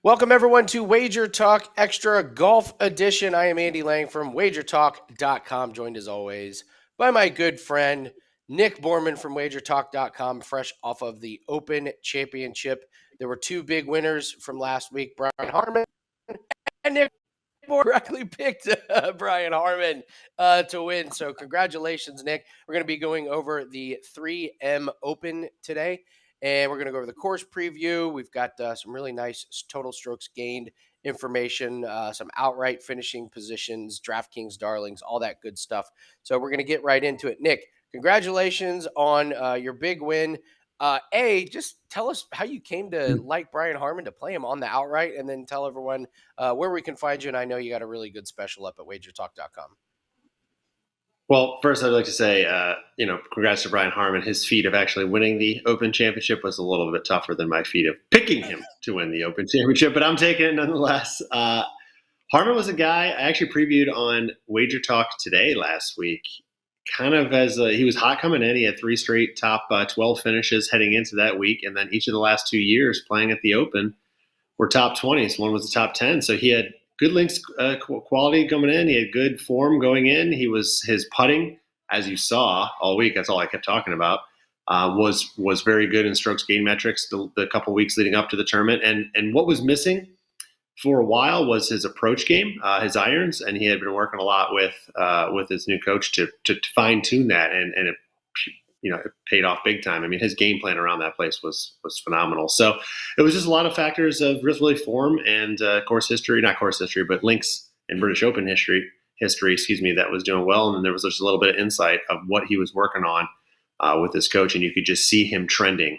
Welcome, everyone, to Wager Talk Extra Golf Edition. I am Andy Lang from WagerTalk.com, joined as always by my good friend Nick Borrman from WagerTalk.com, fresh off of the Open Championship. There were two big winners from last week, Brian Harman and Nick correctly picked Brian Harman to win. So congratulations, Nick. We're going to be going over the 3M Open today, and we're going to go over the course preview. We've got some really nice total strokes gained information, some outright finishing positions, DraftKings Darlings, all that good stuff. So we're going to get right into it. Nick, congratulations on your big win. Just tell us how you came to like Brian Harman, to play him on the outright, and then tell everyone where we can find you. And I know you got a really good special up at wagertalk.com. Well, first, I'd like to say, congrats to Brian Harman. His feat of actually winning the Open Championship was a little bit tougher than my feat of picking him to win the Open Championship, but I'm taking it nonetheless. Harman was a guy I actually previewed on Wager Talk today last week, kind of as he was hot coming in. He had three straight top 12 finishes heading into that week, and then each of the last 2 years playing at the Open were top 20s. One was the top 10, so he had good links quality coming in. He had good form going in. His putting, as you saw all week, that's all I kept talking about, was very good in strokes gain metrics the couple weeks leading up to the tournament. And what was missing for a while was his approach game, his irons, and he had been working a lot with his new coach to fine tune that, and it paid off big time. I mean, his game plan around that place was phenomenal. So it was just a lot of factors of really form and course history, not course history, but links in British Open history, that was doing well. And then there was just a little bit of insight of what he was working on with his coach. And you could just see him trending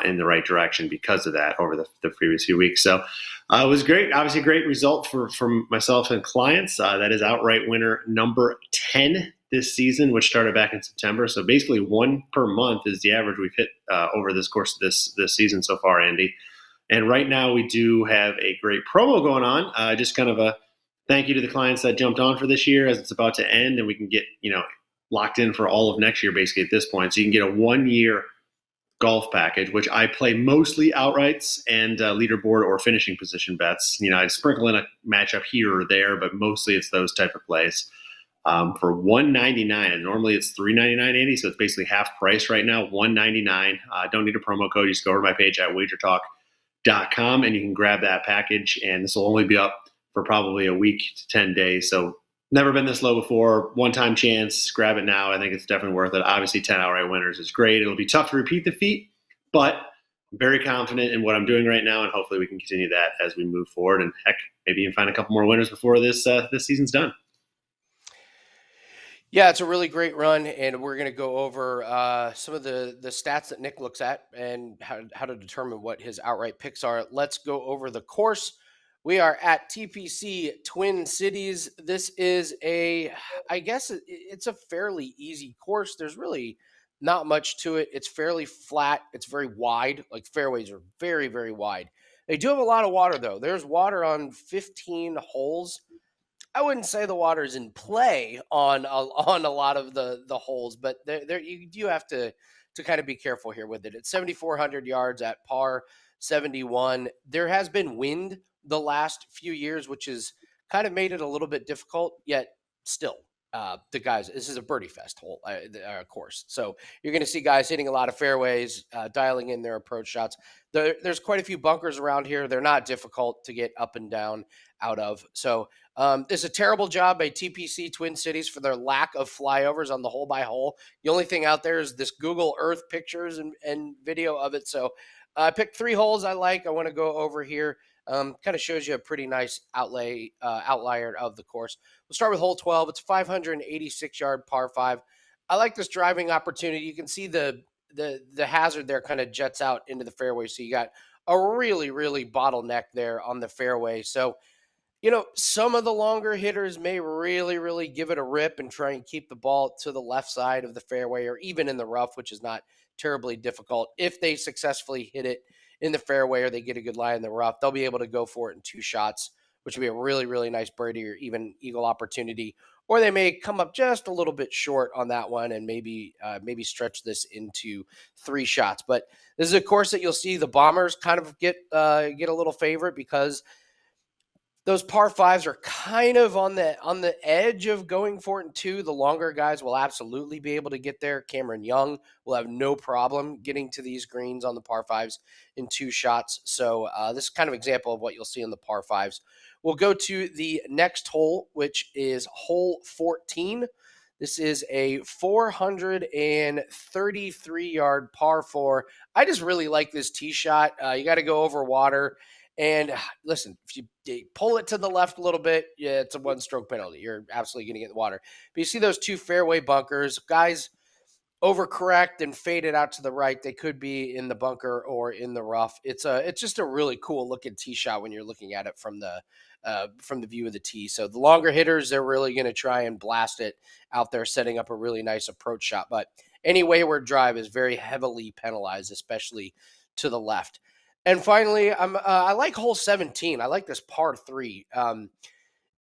in the right direction because of that over the previous few weeks. So it was great. Obviously, a great result from myself and clients. That is outright winner number 10 this season, which started back in September. So basically one per month is the average we've hit over this course of this season so far, Andy. And right now we do have a great promo going on. Just kind of a thank you to the clients that jumped on for this year as it's about to end, and we can get, locked in for all of next year basically at this point. So you can get a 1-year golf package, which I play mostly outrights and leaderboard or finishing position bets. I sprinkle in a matchup here or there, but mostly it's those type of plays. For $199, and normally it's $399, Andy, so it's basically half price right now, $199. Don't need a promo code. You just go over to my page at wagertalk.com and you can grab that package, and this will only be up for probably a week to 10 days. So never been this low before. One-time chance. Grab it now. I think it's definitely worth it. Obviously, 10 outright winners is great. It'll be tough to repeat the feat, but I'm very confident in what I'm doing right now, and hopefully we can continue that as we move forward. And heck, maybe even find a couple more winners before this season's done. Yeah, it's a really great run, and we're going to go over some of the stats that Nick looks at and how to determine what his outright picks are. Let's go over the course. We are at TPC Twin Cities. This is I guess it's a fairly easy course. There's really not much to it. It's fairly flat. It's very wide. Like, fairways are very, very wide. They do have a lot of water, though. There's water on 15 holes. I wouldn't say the water's in play on a lot of the holes, but there you do have to kind of be careful here with it. It's 7,400 yards at par 71. There has been wind the last few years, which has kind of made it a little bit difficult, yet still. The guys, this is a birdie fest hole course. So you're going to see guys hitting a lot of fairways, dialing in their approach shots. There's quite a few bunkers around here. They're not difficult to get up and down out of. So it's a terrible job by TPC Twin Cities for their lack of flyovers on the hole by hole. The only thing out there is this Google Earth pictures and video of it. So I picked 3 holes I like. I want to go over here. Kind of shows you a pretty nice outlier of the course. We'll start with hole 12. It's 586-yard par 5. I like this driving opportunity. You can see the hazard there kind of jets out into the fairway. So you got a really, really bottleneck there on the fairway. So, some of the longer hitters may really, really give it a rip and try and keep the ball to the left side of the fairway or even in the rough, which is not terribly difficult. If they successfully hit it in the fairway or they get a good lie in the rough, they'll be able to go for it in 2 shots, which would be a really, really nice birdie or even eagle opportunity or they may come up just a little bit short on that one and maybe stretch this into 3 shots. But this is a course that you'll see the Bombers kind of get a little favorite because those par fives are kind of on the edge of going for it in two. The longer guys will absolutely be able to get there. Cameron Young will have no problem getting to these greens on the par fives in 2 shots. So this is kind of example of what you'll see in the par fives. We'll go to the next hole, which is hole 14. This is a 433-yard par four. I just really like this tee shot. You got to go over water. And listen, if you pull it to the left a little bit, yeah, it's a 1-stroke penalty. You're absolutely going to get in the water. But you see those 2 fairway bunkers, guys overcorrect and fade it out to the right. They could be in the bunker or in the rough. It's just a really cool looking tee shot when you're looking at it from the view of the tee. So the longer hitters, they're really going to try and blast it out there, setting up a really nice approach shot. But any wayward drive is very heavily penalized, especially to the left. And finally, I like hole 17. I like this par 3.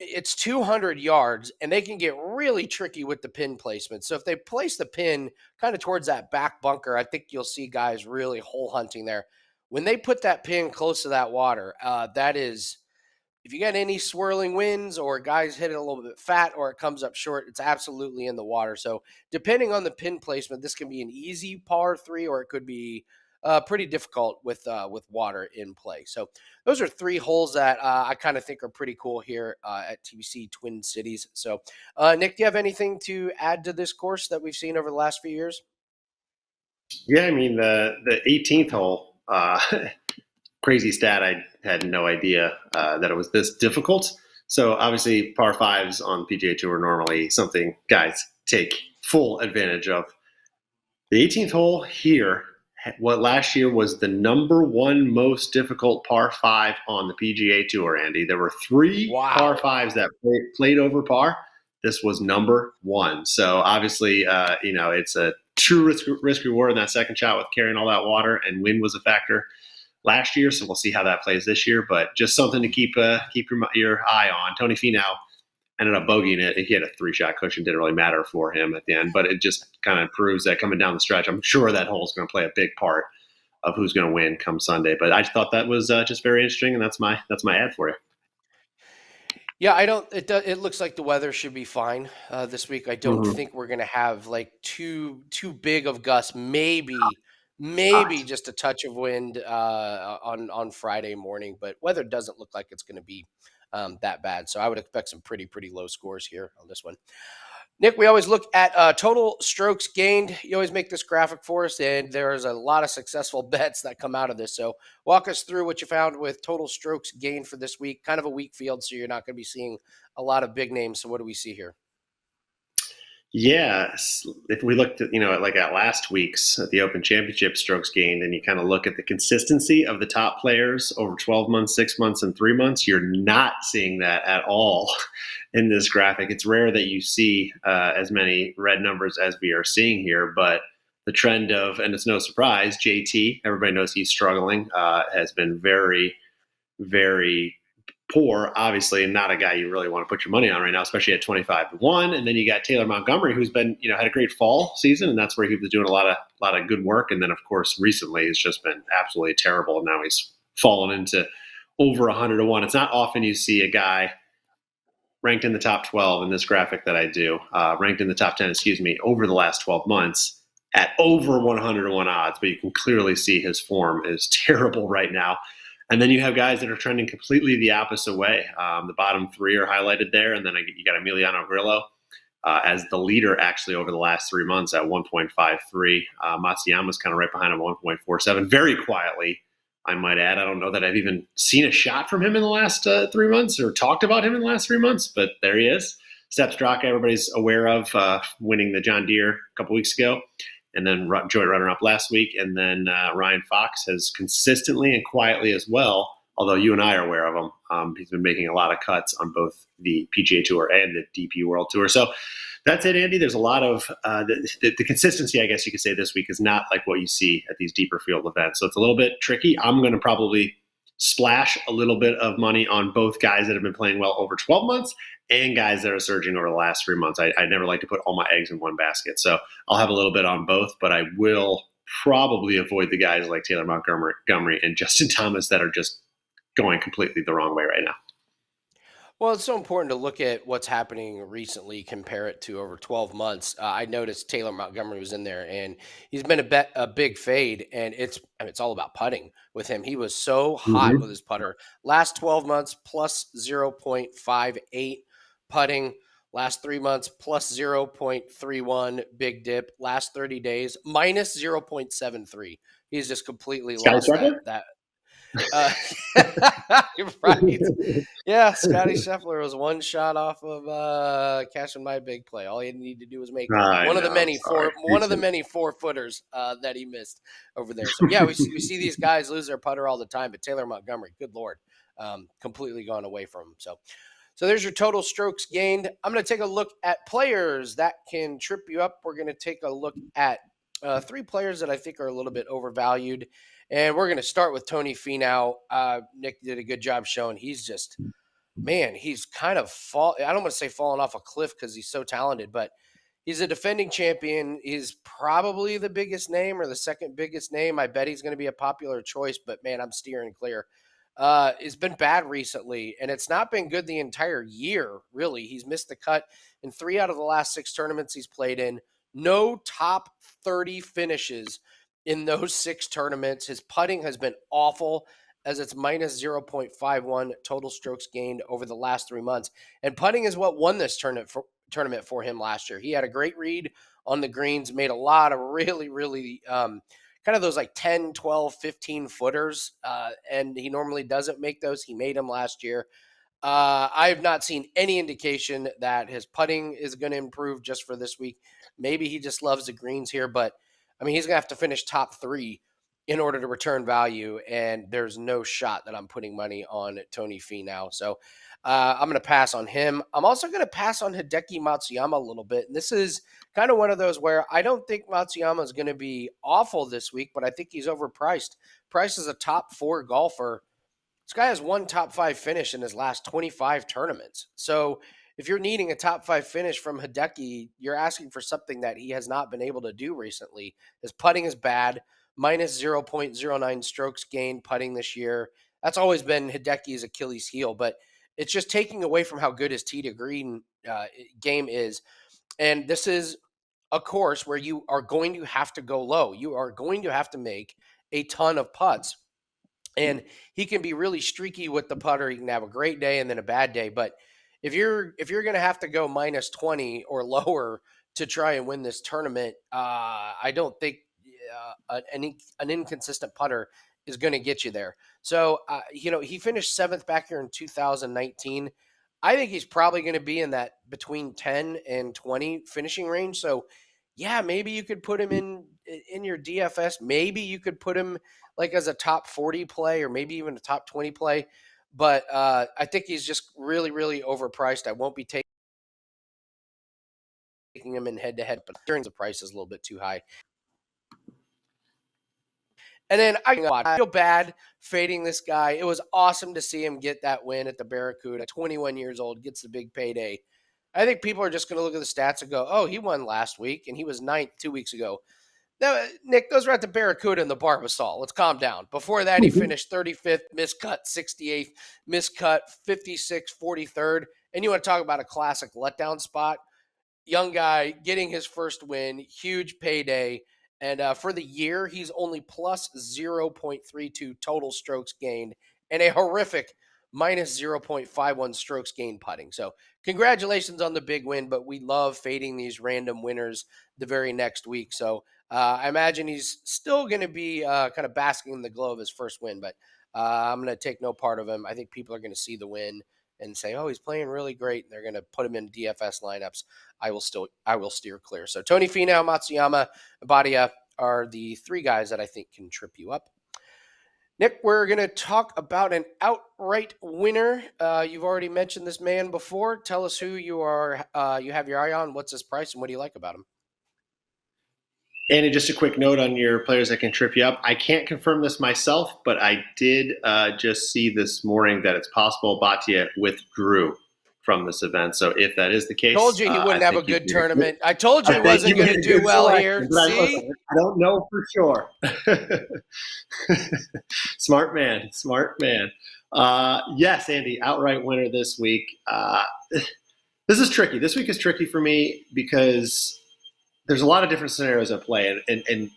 It's 200 yards, and they can get really tricky with the pin placement. So if they place the pin kind of towards that back bunker, I think you'll see guys really hole hunting there. When they put that pin close to that water, that is, if you got any swirling winds or guys hit it a little bit fat or it comes up short, it's absolutely in the water. So depending on the pin placement, this can be an easy par 3 or it could be pretty difficult with water in play. So those are 3 holes that I kind of think are pretty cool here at TPC Twin Cities. So Nick, do you have anything to add to this course that we've seen over the last few years? Yeah, I mean the 18th hole, crazy stat. I had no idea that it was this difficult. So obviously, par fives on PGA Tour are normally something guys take full advantage of. The 18th hole here, what last year was the number 1 most difficult par 5 on the PGA Tour, Andy. There were 3 par 5s that played over par. This was number 1. So obviously, it's a true risk reward in that second shot with carrying all that water, and wind was a factor last year. So we'll see how that plays this year. But just something to keep your eye on. Tony Finau ended up bogeying it. He had a 3-shot cushion. Didn't really matter for him at the end, but it just kind of proves that coming down the stretch, I'm sure that hole is going to play a big part of who's going to win come Sunday. But I thought that was just very interesting, and that's my ad for you. Yeah, I don't. It looks like the weather should be fine this week. I don't think we're going to have like too big of gusts. Maybe just a touch of wind on Friday morning, but weather doesn't look like it's going to be that bad. So I would expect some pretty low scores here on this one. Nick, we always look at total strokes gained. You always make this graphic for us, and there's a lot of successful bets that come out of this. So walk us through what you found with total strokes gained for this week. Kind of a weak field, so you're not going to be seeing a lot of big names. So what do we see here? Yeah, if we looked at at last week's at the Open Championship strokes gained, and you kind of look at the consistency of the top players over 12 months, 6 months, and 3 months, you're not seeing that at all in this graphic. It's rare that you see as many red numbers as we are seeing here, but the trend of, and it's no surprise, JT, everybody knows he's struggling, has been very, very poor, obviously, and not a guy you really want to put your money on right now, especially at 25-1. And then you got Taylor Montgomery, who's been, had a great fall season, and that's where he was doing a lot of good work. And then, of course, recently it's just been absolutely terrible. And now he's fallen into over 100-1. It's not often you see a guy ranked in the top 12 in this graphic that I do, ranked in the top 10, over the last 12 months at over 100-1 odds. But you can clearly see his form is terrible right now. And then you have guys that are trending completely the opposite way. The bottom 3 are highlighted there. And then you got Emiliano Grillo as the leader actually over the last 3 months at 1.53. Matsuyama's kind of right behind him, 1.47. Very quietly, I might add. I don't know that I've even seen a shot from him in the last 3 months or talked about him in the last 3 months, but there he is. Sepp Straka, everybody's aware of, winning the John Deere a couple weeks ago. And then joint runner-up last week. And then Ryan Fox has consistently and quietly as well, although you and I are aware of him, he's been making a lot of cuts on both the PGA Tour and the DP World Tour. So that's it, Andy. There's a lot of the consistency, I guess you could say, this week is not like what you see at these deeper field events. So it's a little bit tricky. I'm going to probably splash a little bit of money on both guys that have been playing well over 12 months and guys that are surging over the last 3 months. I never like to put all my eggs in one basket. So I'll have a little bit on both, but I will probably avoid the guys like Taylor Montgomery and Justin Thomas that are just going completely the wrong way right now. Well, it's so important to look at what's happening recently, compare it to over 12 months. I noticed Taylor Montgomery was in there, and he's been a big fade, and it's all about putting with him. He was so hot with Mm-hmm. his putter. Last 12 months, plus 0.58 putting. Last 3 months, plus 0.31 big dip. Last 30 days, minus 0.73. He's just completely Scotty lost Scheffler? that. Uh, right. Yeah, Scotty Scheffler was one shot off of cashing my big play. All he needed to do was make I one of the know. many Sorry. four footers that he missed over there. So yeah, we see these guys lose their putter all the time, but Taylor Montgomery, good lord, completely gone away from him. So there's your total strokes gained. I'm going to take a look at players that can trip you up. We're going to take a look at three players that I think are a little bit overvalued. And we're going to start with Tony Finau. Nick did a good job showing he's just, man, he's kind of I don't want to say falling off a cliff because he's so talented, but he's a defending champion. He's probably the biggest name or the second biggest name. I bet he's going to be a popular choice, but man, I'm steering clear. It's been bad recently, and it's not been good the entire year, really. He's missed the cut in 3 out of the last 6 tournaments he's played in. No top 30 finishes in those 6 tournaments. His putting has been awful as it's minus 0.51 total strokes gained over the last 3 months. And putting is what won this tournament for him last year. He had a great read on the greens, made a lot of really kind of those like 10, 12, 15 footers. And he normally doesn't make those. He made them last year. I have not seen any indication that his putting is going to improve just for this week. Maybe he just loves the greens here, but I mean, he's going to have to finish top 3 in order to return value, and there's no shot that I'm putting money on Tony Finau. So I'm going to pass on him. I'm also going to pass on Hideki Matsuyama a little bit, and this is kind of one of those where I don't think Matsuyama is going to be awful this week, but I think he's overpriced. Price is a top 4 golfer. This guy has one top 5 finish in his last 25 tournaments. So if you're needing a top 5 finish from Hideki, you're asking for something that he has not been able to do recently. His putting is bad, minus 0.09 strokes gained putting this year. That's always been Hideki's Achilles heel, but it's just taking away from how good his tee to green game is. And this is a course where you are going to have to go low. You are going to have to make a ton of putts. And he can be really streaky with the putter. He can have a great day and then a bad day. But if you're going to have to go minus 20 or lower to try and win this tournament, I don't think an inconsistent putter is going to get you there. So he finished 7th back here in 2019. I think he's probably going to be in that between 10 and 20 finishing range. So yeah, maybe you could put him in your DFS. Maybe you could put him like as a top 40 play or maybe even a top 20 play. But I think he's just really overpriced. I won't be taking him in head to head, but during the price is a little bit too high. And then I feel bad fading this guy. It was awesome to see him get that win at the Barracuda. 21 years old, gets the big payday. I think people are just going to look at the stats and go, oh, he won last week and he was 9th 2 weeks ago. Now, Nick, those were at the Barracuda and the Barbasol. Let's calm down. Before that, he finished 35th, miscut 68th, miscut 56th, 43rd. And you want to talk about a classic letdown spot? Young guy getting his first win, huge payday. And for the year, he's only plus 0.32 total strokes gained and a horrific minus 0.51 strokes gained putting. So congratulations on the big win, but we love fading these random winners the very next week. So I imagine he's still going to be kind of basking in the glow of his first win, but I'm going to take no part of him. I think people are going to see the win and say, "Oh, he's playing really great." And they're going to put him in DFS lineups. I will steer clear. So Tony Finau, Matsuyama, Badia are the 3 guys that I think can trip you up. Nick, we're going to talk about an outright winner. You've already mentioned this man before. Tell us who you are. You have your eye on. What's his price, and what do you like about him? Andy, just a quick note on your players that can trip you up. I can't confirm this myself, but I did just see this morning that it's possible Batia withdrew from this event. So if that is the Told case, you he I wouldn't have a think good tournament. I told you I he think wasn't you going made to a do good well selection, here. but See? I don't know for sure. Smart man, smart man. Yes, Andy, outright winner this week. This is tricky. This week is tricky for me because there's a lot of different scenarios at play, and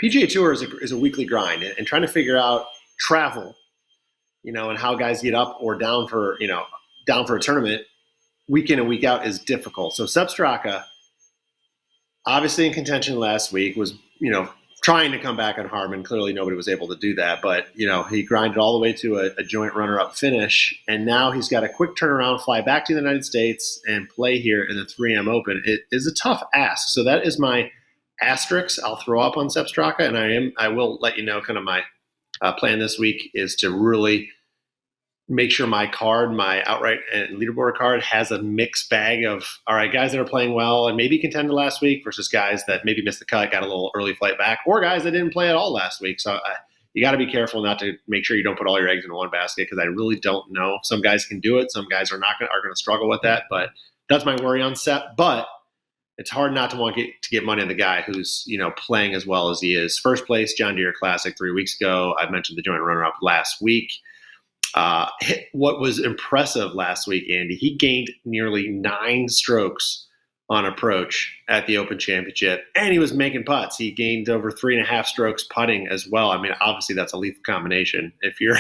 PGA Tour is a weekly grind, and trying to figure out travel, and how guys get up or down for a tournament week in and week out is difficult. So Sepp Straka, obviously in contention last week, was trying to come back on Harman. Clearly, nobody was able to do that, but he grinded all the way to a joint runner-up finish, and now he's got a quick turnaround, fly back to the United States, and play here in the 3M Open. It is a tough ask. So that is my asterisk I'll throw up on Sepp Straka, and I will let you know kind of my plan this week is to really make sure my outright and leaderboard card has a mixed bag of, all right, guys that are playing well and maybe contended last week versus guys that maybe missed the cut, got a little early flight back, or guys that didn't play at all last week. So you got to be careful not to make sure you don't put all your eggs in one basket, because I really don't know. Some guys can do it. Some guys are going to struggle with that. But that's my worry on Sepp. But it's hard not to want to get money on the guy who's playing as well as he is. First place John Deere Classic 3 weeks ago. I mentioned the joint runner-up last week. What was impressive last week, Andy, he gained nearly 9 strokes on approach at the Open Championship, and he was making putts. He gained over 3.5 strokes putting as well. I mean, obviously that's a lethal combination if you're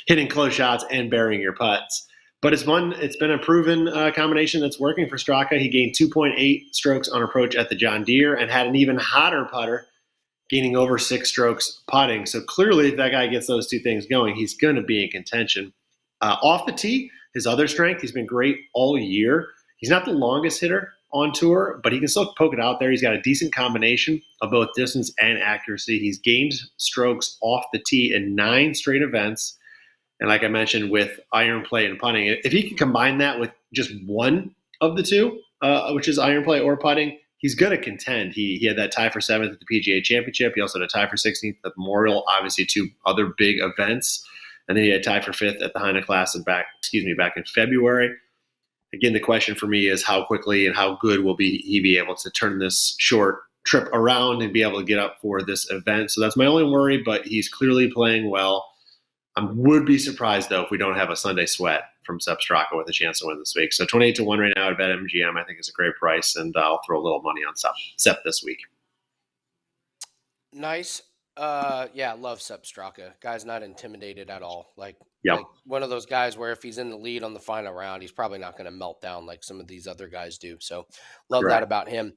hitting close shots and burying your putts. But it's been a proven combination that's working for Straka. He gained 2.8 strokes on approach at the John Deere and had an even hotter putter, gaining over 6 strokes putting. So clearly, if that guy gets those two things going, he's going to be in contention. Off the tee, his other strength, he's been great all year. He's not the longest hitter on tour, but he can still poke it out there. He's got a decent combination of both distance and accuracy. He's gained strokes off the tee in 9 straight events. And like I mentioned, with iron play and putting, if he can combine that with just one of the two, which is iron play or putting, he's going to contend. He had that tie for 7th at the PGA Championship. He also had a tie for 16th at the Memorial, obviously 2 other big events. And then he had a tie for 5th at the Heine Classic back in February. Again, the question for me is how quickly and how good will he be able to turn this short trip around and be able to get up for this event. So that's my only worry, but he's clearly playing well. I would be surprised, though, if we don't have a Sunday sweat from Sepp Straka with a chance to win this week. So 28-1 right now at BetMGM, I think is a great price, and I'll throw a little money on Sepp this week. Nice. Yeah, love Sepp Straka. Guy's not intimidated at all. Like one of those guys where if he's in the lead on the final round, he's probably not going to melt down like some of these other guys do. So love that about him.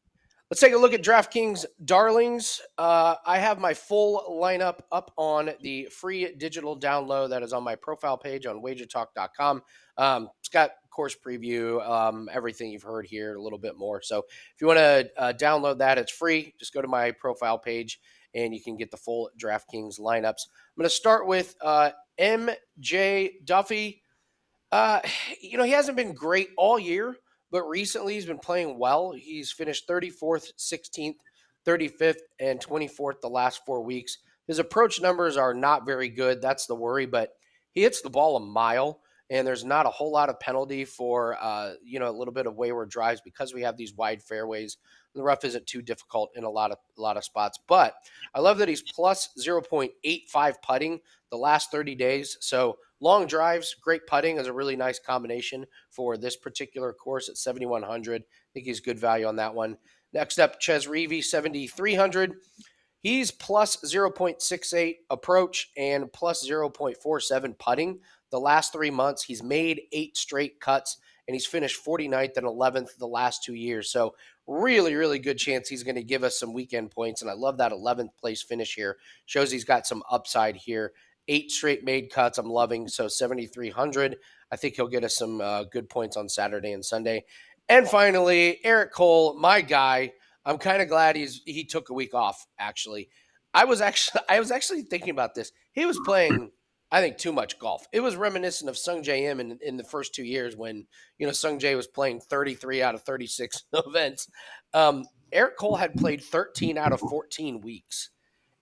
Let's take a look at DraftKings Darlings. I have my full lineup up on the free digital download that is on my profile page on WagerTalk.com. It's got course preview, everything you've heard here, a little bit more. So if you want to download that, it's free. Just go to my profile page and you can get the full DraftKings lineups. I'm going to start with MJ Duffy. He hasn't been great all year, but recently he's been playing well. He's finished 34th, 16th, 35th, and 24th the last 4 weeks. His approach numbers are not very good. That's the worry, but he hits the ball a mile, and there's not a whole lot of penalty for, a little bit of wayward drives because we have these wide fairways. The rough isn't too difficult in a lot of spots, but I love that he's plus 0.85 putting the last 30 days. So long drives, great putting is a really nice combination for this particular course at 7,100. I think he's good value on that one. Next up, Ches Reavie, 7,300. He's plus 0.68 approach and plus 0.47 putting. The last 3 months, he's made 8 straight cuts, and he's finished 49th and 11th the last 2 years. So really, really good chance he's going to give us some weekend points, and I love that 11th place finish here. Shows he's got some upside here. 8 straight made cuts I'm loving, so 7,300. I think he'll get us some good points on Saturday and Sunday. And finally, Eric Cole, my guy. I'm kind of glad he took a week off, actually. I was actually thinking about this. He was playing, I think, too much golf. It was reminiscent of Sung Jae Im in the first 2 years when, Sung Jae was playing 33 out of 36 events. Eric Cole had played 13 out of 14 weeks.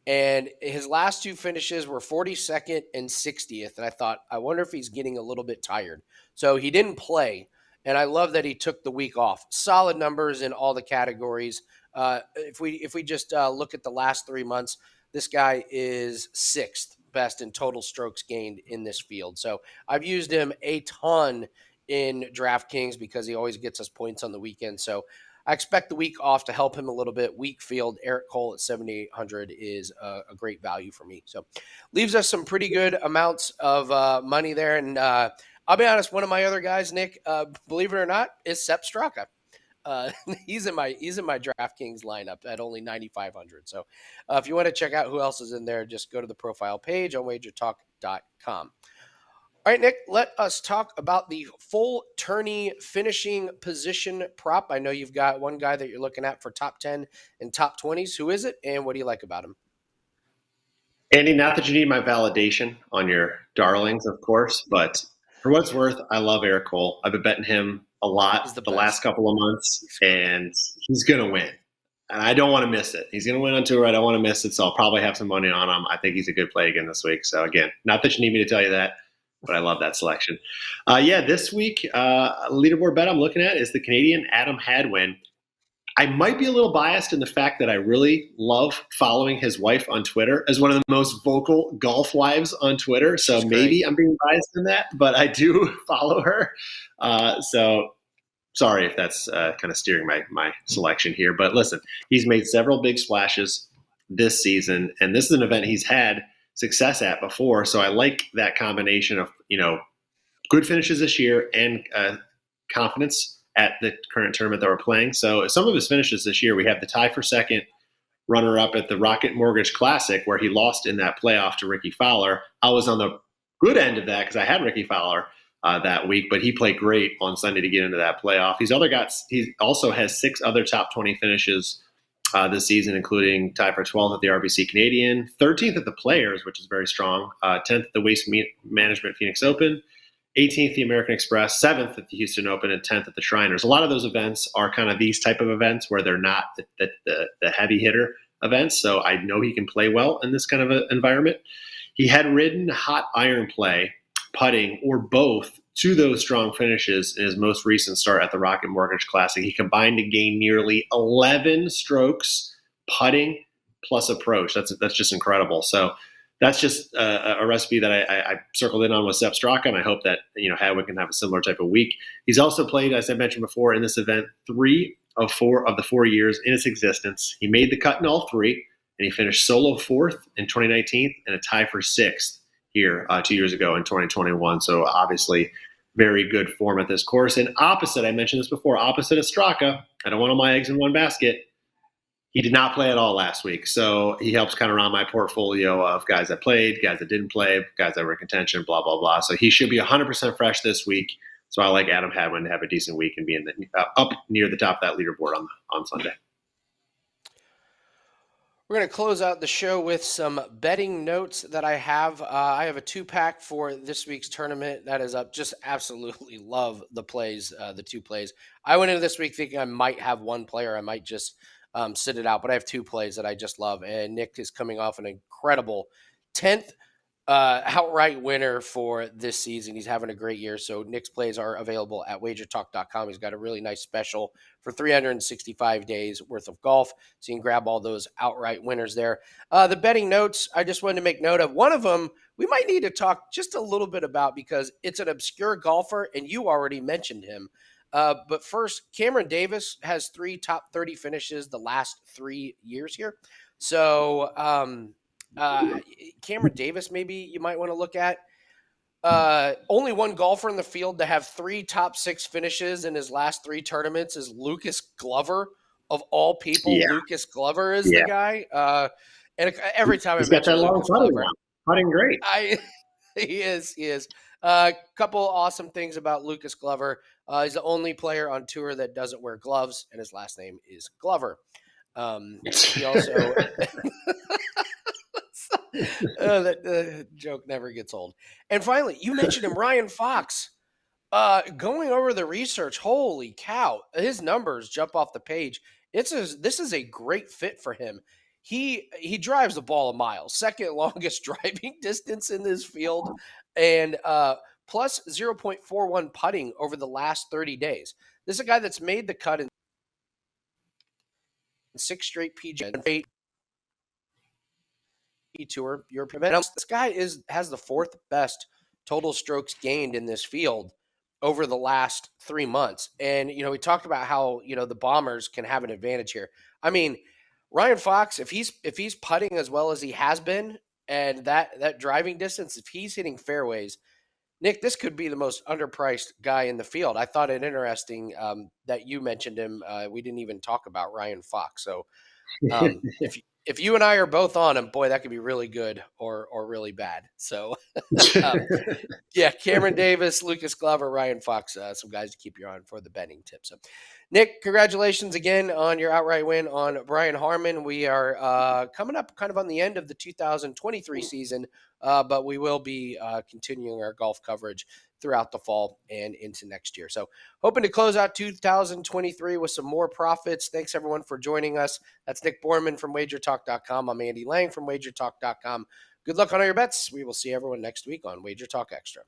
And his last two finishes were 42nd and 60th. And I thought, I wonder if he's getting a little bit tired. So he didn't play. And I love that he took the week off. Solid numbers in all the categories. If we just look at the last 3 months, this guy is sixth best in total strokes gained in this field. So I've used him a ton in DraftKings because he always gets us points on the weekend. So I expect the week off to help him a little bit. Weak field, Eric Cole at 7,800 is a great value for me. So leaves us some pretty good amounts of money there. And I'll be honest, one of my other guys, Nick, believe it or not, is Sepp Straka. He's in my DraftKings lineup at only 9,500. So if you want to check out who else is in there, just go to the profile page on WagerTalk.com. All right, Nick, let us talk about the full tourney finishing position prop. I know you've got one guy that you're looking at for top 10 and top 20s. Who is it, and what do you like about him? Andy, not that you need my validation on your darlings, of course, but for what it's worth, I love Eric Cole. I've been betting him a lot the last couple of months, and he's going to win. And I don't want to miss it. He's going to win on tour. I don't want to miss it, so I'll probably have some money on him. I think he's a good play again this week. So, again, not that you need me to tell you that, but I love that selection. This week, leaderboard bet I'm looking at is the Canadian Adam Hadwin. I might be a little biased in the fact that I really love following his wife on Twitter as one of the most vocal golf wives on Twitter. So maybe I'm being biased in that, but I do follow her. So sorry if that's kind of steering my selection here. But listen, he's made several big splashes this season, and this is an event he's had success at before. So I like that combination of, good finishes this year and confidence at the current tournament that we're playing. So some of his finishes this year, we have the tie for second, runner-up at the Rocket Mortgage Classic, where he lost in that playoff to Ricky Fowler. I was on the good end of that because I had Ricky Fowler that week, but he played great on Sunday to get into that playoff. He also has 6 other top 20 finishes this season, including tie for 12th at the RBC Canadian, 13th at the Players, which is very strong, 10th at the Waste Management Phoenix Open, 18th the American Express, 7th at the Houston Open, and 10th at the Shriners. A lot of those events are kind of these type of events where they're not the heavy hitter events, so I know he can play well in this kind of an environment. He had ridden hot iron play, putting, or both to those strong finishes in his most recent start at the Rocket Mortgage Classic. He combined to gain nearly 11 strokes putting plus approach. That's just incredible. So that's just a recipe that I circled in on with Sepp Straka, and I hope that Hadwin can have a similar type of week. He's also played, as I mentioned before, in this event 3 of 4 of the 4 years in its existence. He made the cut in all 3, and he finished solo 4th in 2019 and a tie for 6th here 2 years ago in 2021. So obviously very good form at this course. And opposite, I mentioned this before, opposite of Straka, I don't want all my eggs in one basket. He did not play at all last week. So he helps kind of round my portfolio of guys that played, guys that didn't play, guys that were in contention, blah, blah, blah. So he should be 100% fresh this week. So I like Adam Hadwin to have a decent week and be in up near the top of that leaderboard on Sunday. We're going to close out the show with some betting notes that I have. I have a 2-pack for this week's tournament that is up. Just absolutely love the plays, the 2 plays. I went into this week thinking I might have 1 player. I might just sit it out, but I have 2 plays that I just love. And Nick is coming off an incredible 10th outright winner for this season. He's having a great year. So Nick's plays are available at WagerTalk.com. He's got a really nice special for 365 days worth of golf. So you can grab all those outright winners there. The betting notes, I just wanted to make note of. One of them we might need to talk just a little bit about because it's an obscure golfer, and you already mentioned him. But first, Cameron Davis has 3 top 30 finishes the last 3 years here. So Cameron Davis, maybe you might want to look at. Only one golfer in the field to have 3 top 6 finishes in his last 3 tournaments is Lucas Glover. Of all people, yeah. Lucas Glover is the guy. And every time he's got that long putting great. He is. Couple awesome things about Lucas Glover. He's the only player on tour that doesn't wear gloves, and his last name is Glover. He also that joke never gets old. And finally, you mentioned him, Ryan Fox. Going over the research, holy cow, his numbers jump off the page. this is a great fit for him. He drives the ball a mile, second longest driving distance in this field, and plus 0.41 putting over the last 30 days. This is a guy that's made the cut in 6 straight PGA Tour European events. This guy has the fourth best total strokes gained in this field over the last 3 months. And we talked about how the Bombers can have an advantage here. I mean, Ryan Fox, if he's putting as well as he has been, and that driving distance, if he's hitting fairways, Nick, this could be the most underpriced guy in the field. I thought it interesting that you mentioned him. We didn't even talk about Ryan Fox. So if you and I are both on him, boy, that could be really good or really bad. So um, yeah, Cameron Davis, Lucas Glover, Ryan Fox, some guys to keep your eye on for the betting tips. So, Nick, congratulations again on your outright win on Brian Harman. We are coming up kind of on the end of the 2023 season, but we will be continuing our golf coverage throughout the fall and into next year. So hoping to close out 2023 with some more profits. Thanks everyone for joining us. That's Nick Borrman from WagerTalk.com. I'm Andy Lang from WagerTalk.com. Good luck on all your bets. We will see everyone next week on Wager Talk Extra.